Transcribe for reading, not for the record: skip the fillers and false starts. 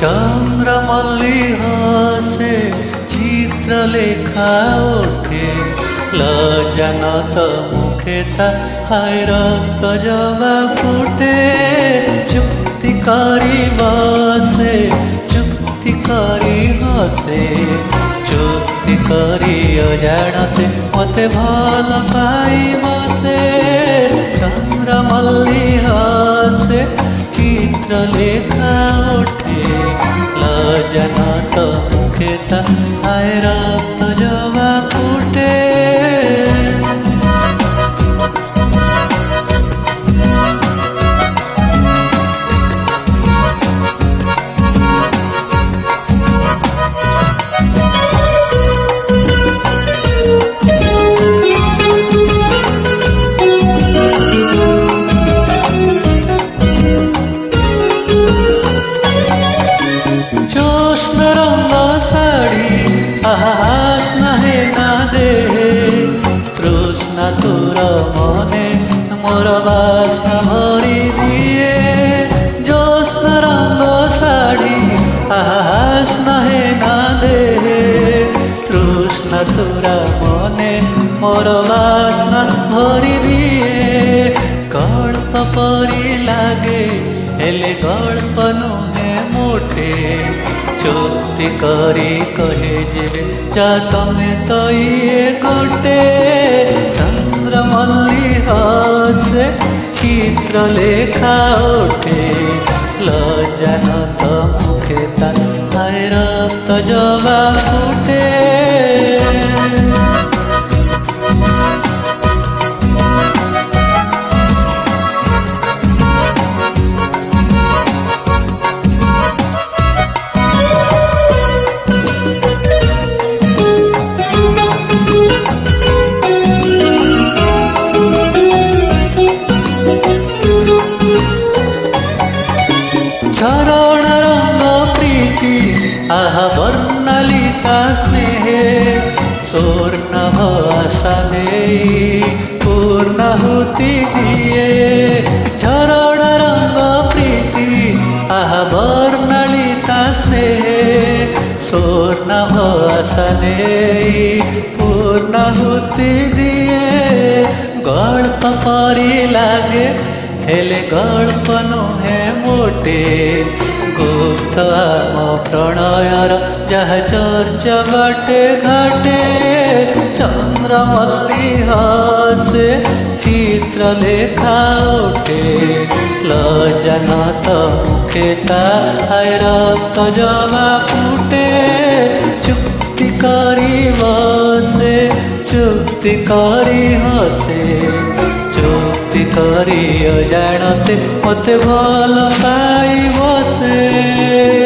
चंद्रमल्ली हासे चित्र लेखा ओठे लज्जानत मुखे ता हाय रक्त जवा फुटे चुक्ति करी बसे चुक्ति करी हसे चुक्ति करी अजाणते मते भल पाई बसे चंद्रमल्ली हासे चित्र लेखा ओठे लज्जानत मुखे ता हाय रक्त जवा फुटे तोर मने मोर बासना भरी दिए जोस्ना रंग साड़ी आहास नहे ना दे तृष्णा तोरा मने मोर बासना भरी दिए गल्प परी लागे हेले गल्प नुहे मोटे चुक्ति करी कहे जेबे जा तमे तो ये गोटे चंद्रमल्ली हासे चित्र लेखा ओठे लज्जानत मुखे ता हाय रक्त जवा फुटे चरण रंग प्रीति आहा वर्णालिका स्नेहे स्वर्ण आशा दे पूर्णाहुति दिए चरण रंग प्रीति आहा वर्णालिका स्नेहे स्वर्ण आशा दे पूर्णाहुति दिए गल्प परी लागे हेले गल्प नुहे मोटे गुप्त आम प्रणयर जहा चर्चा बाटे घाटे चंद्रमल्ली हासे चित्र लेखा ओठे लज्जानत मुखे ता हाय रक्त जवा फुटे चुक्ति करी बसे चुक्ति करी हसे चुक्ति करी अजाणते मते भल पाई बसे।